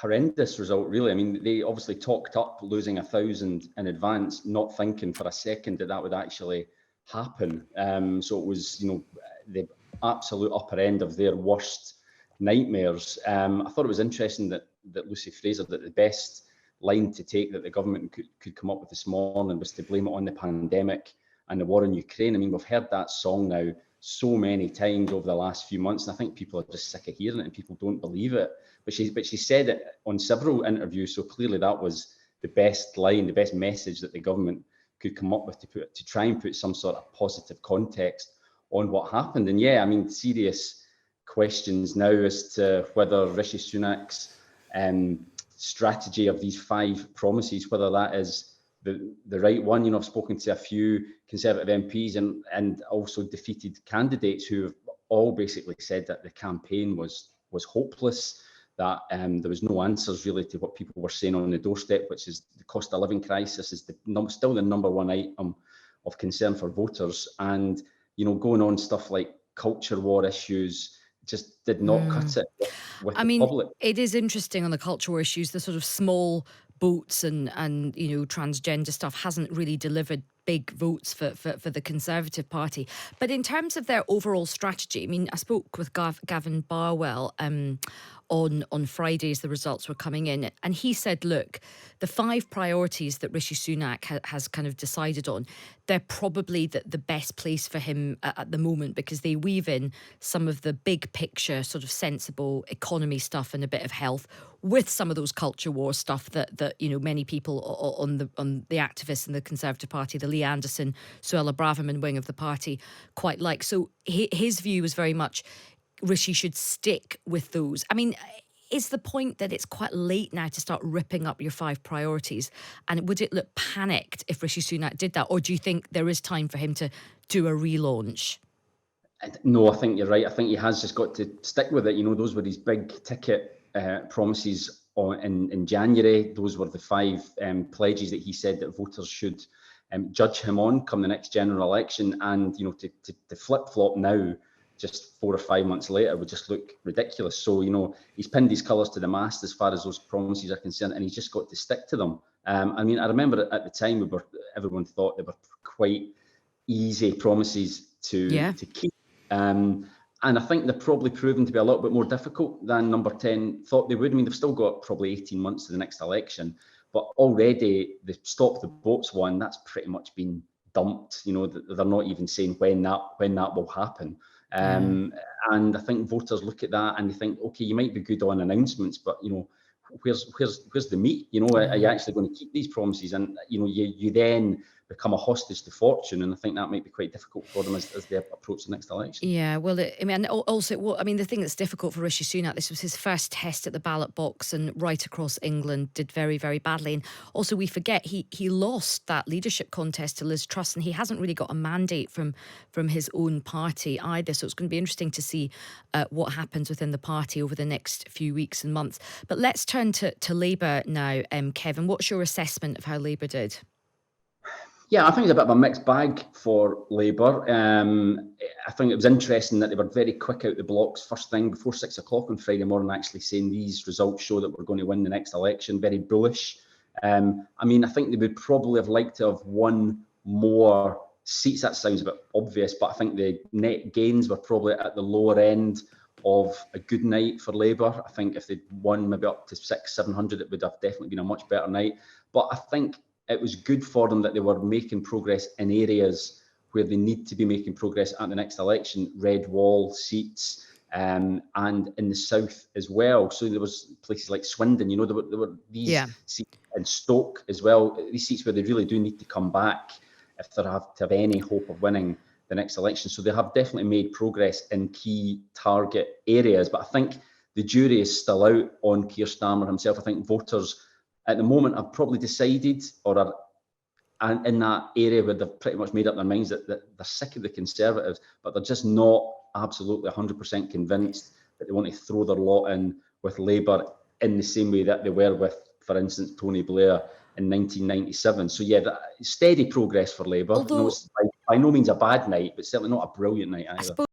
horrendous result, really. I mean, they obviously talked up losing 1,000 in advance, not thinking for a second that would actually happen. So it was, the absolute upper end of their worst nightmares. I thought it was interesting that Lucy Fraser, that the best line to take that the government could come up with this morning was to blame it on the pandemic and the war in Ukraine. I mean, we've heard that song now so many times over the last few months, and I think people are just sick of hearing it and people don't believe it. But she said it on several interviews, so clearly that was the best line, the best message that the government could come up with to try and put some sort of positive context on what happened. And yeah, I mean, serious questions now as to whether Rishi Sunak's strategy of these 5 promises, whether that is the right one. I've spoken to a few Conservative MPs and also defeated candidates who have all basically said that the campaign was hopeless, that there was no answers really to what people were saying on the doorstep, which is the cost of living crisis is still the number one item of concern for voters. And, going on stuff like culture war issues just did not cut it with the public. It is interesting on the culture war issues, the sort of small votes and transgender stuff hasn't really delivered big votes for the Conservative Party. But in terms of their overall strategy, I mean, I spoke with Gavin Barwell on Friday as the results were coming in, and he said, look, the 5 priorities that Rishi Sunak has kind of decided on, they're probably the best place for him at the moment, because they weave in some of the big picture sort of sensible economy stuff and a bit of health with some of those culture war stuff that many people on the activists in the Conservative Party, the Lee Anderson, Suella Braverman wing of the party, quite like. So his view was very much Rishi should stick with those. I mean, is the point that it's quite late now to start ripping up your 5 priorities? And would it look panicked if Rishi Sunak did that? Or do you think there is time for him to do a relaunch? No, I think you're right. I think he has just got to stick with it. Those were his big ticket promises in January. Those were the 5 pledges that he said that voters should judge him on come the next general election. And, to flip-flop now, just 4 or 5 months later, would just look ridiculous. So, he's pinned his colours to the mast as far as those promises are concerned, and he's just got to stick to them. I mean, I remember at the time everyone thought they were quite easy promises to keep. And I think they're probably proven to be a little bit more difficult than Number 10 thought they would. I mean, they've still got probably 18 months to the next election, but already the Stop the Boats one, that's pretty much been dumped. They're not even saying when that will happen. And I think voters look at that and they think, okay, you might be good on announcements, but where's the meat? Are you actually going to keep these promises? And you then become a hostage to fortune, and I think that might be quite difficult for them as they approach the next election. Yeah, well, the thing that's difficult for Rishi Sunak, this was his first test at the ballot box, and right across England did very, very badly. And also, we forget he lost that leadership contest to Liz Truss, and he hasn't really got a mandate from his own party either. So it's going to be interesting to see what happens within the party over the next few weeks and months. But let's turn to Labour now, Kevin. What's your assessment of how Labour did? Yeah, I think it's a bit of a mixed bag for Labour. I think it was interesting that they were very quick out the blocks first thing before 6 o'clock on Friday morning, actually saying these results show that we're going to win the next election. Very bullish. I mean, I think they would probably have liked to have won more seats. That sounds a bit obvious, but I think the net gains were probably at the lower end of a good night for Labour. I think if they'd won maybe up to 600-700, it would have definitely been a much better night. But I think it was good for them that they were making progress in areas where they need to be making progress at the next election, red wall seats, and in the south as well. So there was places like Swindon, there were these seats in Stoke as well, these seats where they really do need to come back if they have to have any hope of winning the next election. So they have definitely made progress in key target areas. But I think the jury is still out on Keir Starmer himself. I think voters at the moment have probably decided or are in that area where they've pretty much made up their minds that they're sick of the Conservatives, but they're just not absolutely 100% convinced that they want to throw their lot in with Labour in the same way that they were with, for instance, Tony Blair in 1997. So yeah, steady progress for Labour. Although, by no means a bad night, but certainly not a brilliant night either.